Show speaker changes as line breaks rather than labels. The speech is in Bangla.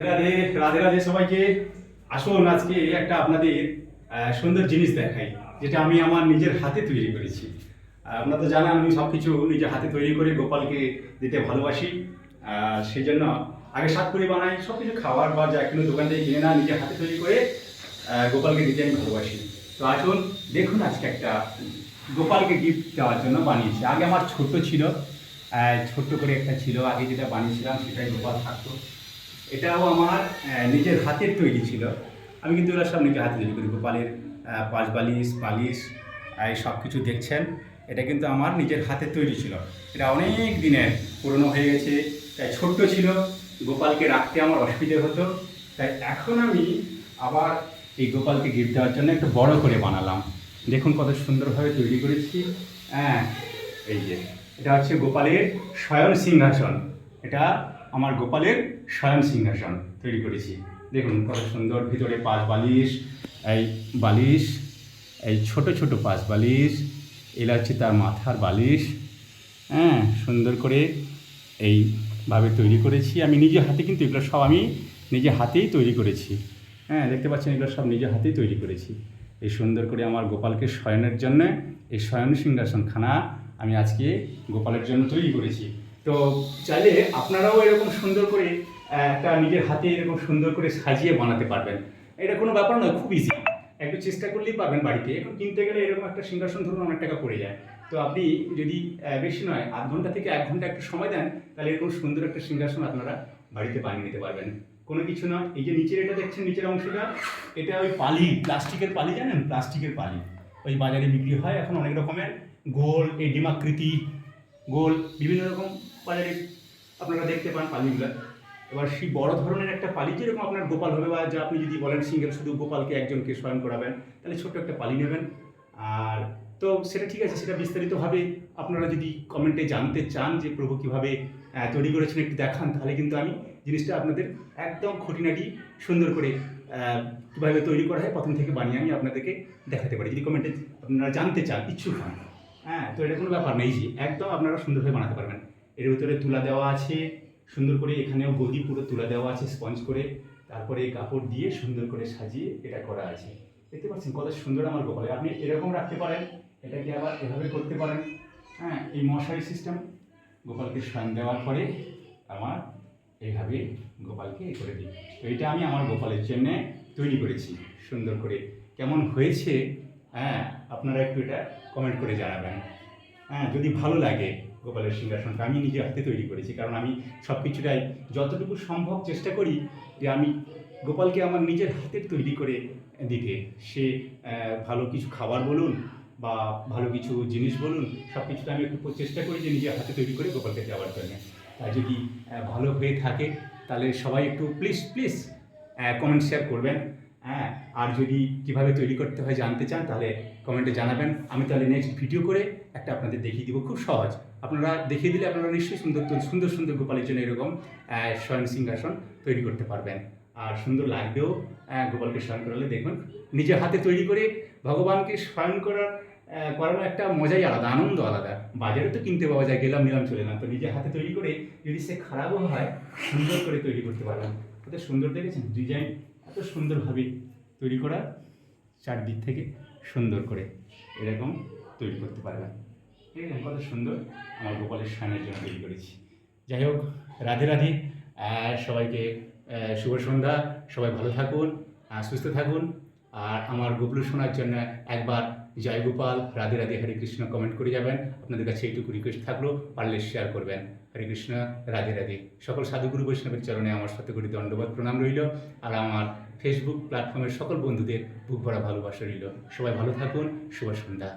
রাধে রাধে রাধে সবাইকে। আসুন আজকে একটা আপনাদের সুন্দর জিনিস দেখাই, যেটা আমি আমার নিজের হাতে তৈরি করেছি। আপনারা তো জানেন আমি সব কিছু নিজের হাতে তৈরি করে গোপালকে দিতে ভালোবাসি। সেই জন্য আগে সাত করে বানাই, সব কিছু খাবার বা যা কোনো দোকান থেকে কিনে না, নিজের হাতে তৈরি করে গোপালকে দিতে আমি ভালোবাসি। তো আসুন দেখুন, আজকে একটা গোপালকে গিফট দেওয়ার জন্য বানিয়েছি। আগে আমার ছোট্ট ছিল, ছোট্ট করে একটা ছিল আগে, যেটা বানিয়েছিলাম সেটাই গোপাল থাকতো। এটাও আমার নিজের হাতের তৈরি ছিল। আমি কিন্তু এগুলো সব নিজের হাতে তৈরি করি। গোপালের পাশ বালিশ বালিশ এই সব কিছু দেখছেন, এটা কিন্তু আমার নিজের হাতে তৈরি ছিল। এটা অনেক দিনের পুরনো হয়ে গেছে, তাই ছোট্ট ছিল, গোপালকে রাখতে আমার অসুবিধে হতো। তাই এখন আমি আবার এই গোপালকে গিফট দেওয়ার জন্য একটু বড় করে বানালাম। দেখুন কত সুন্দরভাবে তৈরি করেছি। হ্যাঁ, এই যে এটা হচ্ছে গোপালের শয়ন সিংহাসন। এটা আমার গোপালের শয়ন সিংহাসন তৈরি করেছি। দেখুন কত সুন্দর, ভিতরে পাশ বালিশ, এই বালিশ, এই ছোট ছোট পাশ বালিশ, এলা হচ্ছে তার মাথার বালিশ। হ্যাঁ, সুন্দর করে এইভাবে তৈরি করেছি আমি নিজে হাতে, কিন্তু এগুলো সব আমি নিজে হাতেই তৈরি করেছি। হ্যাঁ, দেখতে পাচ্ছেন এগুলো সব নিজে হাতেই তৈরি করেছি। এই সুন্দর করে আমার গোপালকে শয়নের জন্য এই শয়ন সিংহাসনখানা আমি আজকে গোপালের জন্য তৈরি করেছি। তো চাইলে আপনারাও এরকম সুন্দর করে একটা নিজের হাতে এরকম সুন্দর করে সাজিয়ে বানাতে পারবেন। এটা কোনো ব্যাপার নয়, খুব ইজি। একটু চেষ্টা করলেই পারবেন বাড়িতে। এখন কিনতে গেলে এরকম একটা সিংহাসন ধরুন অনেক টাকা পড়ে যায়। তো আপনি যদি বেশি নয় আধ ঘন্টা থেকে 1 ঘন্টা একটু সময় দেন, তাহলে এরকম সুন্দর একটা সিংহাসন আপনারা বাড়িতে বানিয়ে নিতে পারবেন। কোনো কিছু না, এই যে নিচের এটা দেখছেন, নিচের অংশটা, এটা ওই পালি, প্লাস্টিকের পালি, জানেন প্লাস্টিকের পালি, ওই বাজারে বিক্রি হয় এখন অনেক রকমের, গোল, এই ডিমাকৃতি, গোল, বিভিন্ন রকম বাজারে আপনারা দেখতে পান পালিগুলো। এবার সেই বড় ধরনের একটা পালি, যেরকম আপনার গোপাল হবে, বা যা আপনি যদি বলেন সিঙ্গেল শুধু গোপালকে একজনকে শয়ন করাবেন, তাহলে ছোট্ট একটা পালি নেবেন। আর তো সেটা ঠিক আছে, সেটা বিস্তারিতভাবে আপনারা যদি কমেন্টে জানতে চান যে প্রভু কীভাবে তৈরি করেছেন একটু দেখান, তাহলে কিন্তু আমি জিনিসটা আপনাদের একদম খুঁটিনাটি সুন্দর করে কীভাবে তৈরি করা হয় প্রথম থেকে বানিয়ে আমি আপনাদেরকে দেখাতে পারি, যদি কমেন্টে আপনারা জানতে চান, ইচ্ছুক হন। হ্যাঁ, তো এটা কোনো ব্যাপার নেই, যে একদম আপনারা সুন্দরভাবে বানাতে পারবেন। এর ভিতরে তুলা দেওয়া আছে সুন্দর করে, এখানেও গদি পুরো তুলা দেওয়া আছে স্পঞ্জ করে, তারপরে কাপড় দিয়ে সুন্দর করে সাজিয়ে এটা করা আছে। দেখতে পাচ্ছেন কত সুন্দর আমার গোপালে। আপনি এরকম রাখতে পারেন, এটাকে আবার এভাবে করতে পারেন। হ্যাঁ, এই মশারি সিস্টেম, গোপালকে শয়ন দেওয়ার পরে আমার এইভাবে গোপালকে করে দিই। তো এটা আমি আমার গোপালের জন্যে তৈরি করেছি সুন্দর করে। কেমন হয়েছে হ্যাঁ, আপনারা একটু এটা কমেন্ট করে জানাবেন। হ্যাঁ, যদি ভালো লাগে গোপালের সিংহাসনটা আমি নিজের হাতে তৈরি করেছি, কারণ আমি সব কিছুটাই যতটুকু সম্ভব চেষ্টা করি যে আমি গোপালকে আমার নিজের হাতের তৈরি করে দিতে। সে ভালো কিছু খাবার বলুন বা ভালো কিছু জিনিস বলুন, সব কিছুটা আমি একটু চেষ্টা করি যে নিজের হাতে তৈরি করে গোপালকে দেওয়ার জন্য। যদি ভালো হয়ে থাকে তাহলে সবাই একটু প্লিজ প্লিজ কমেন্ট শেয়ার করবেন। হ্যাঁ, আর যদি কীভাবে তৈরি করতে হয় জানতে চান, তাহলে কমেন্টে জানাবেন। আমি তাহলে নেক্সট ভিডিও করে একটা আপনাদের দেখিয়ে দিব, খুব সহজ। আপনারা দেখিয়ে দিলে আপনারা নিশ্চয়ই সুন্দর সুন্দর সুন্দর গোপালের জন্য এরকম শয়ন সিংহাসন তৈরি করতে পারবেন। আর সুন্দর লাগবেও গোপালকে শয়ন করালে। দেখুন নিজের হাতে তৈরি করে ভগবানকে শয়ন করানো একটা মজাই আলাদা, আনন্দ আলাদা। বাজারে তো কিনতে পাওয়া যায়, গেলাম নিলাম চলে না, তো নিজের হাতে তৈরি করে যদি সে খারাপও হয় সুন্দর করে তৈরি করতে পারবেন। কত সুন্দর দেখেছেন ডিজাইন, এত সুন্দরভাবে তৈরি করা, চারদিক থেকে সুন্দর করে এরকম তৈরি করতে পারবেন। ঠিক আছে, কত সুন্দর আমার গোপালের শয়নের জন্য তৈরি করেছি। যাই হোক, রাধে রাধে সবাইকে, শুভ সন্ধ্যা। সবাই ভালো থাকুন, সুস্থ থাকুন। আর আমার গোপলু শোনার জন্য একবার জয় গোপাল, রাধে রাধে, হরে কৃষ্ণ কমেন্ট করে যাবেন। আপনাদের কাছে এইটুকু রিকোয়েস্ট থাকলো, পারলে শেয়ার করবেন। হরে কৃষ্ণ, রাধে রাধে। সকল সাধুগুরু বৈষ্ণবের চরণে আমার সাথে করে দণ্ডবাদ প্রণাম রইল। আর আমার ফেসবুক প্ল্যাটফর্মের সকল বন্ধুদের বুক ভরা ভালোবাসা রইল। সবাই ভালো থাকুন, শুভ সন্ধ্যা।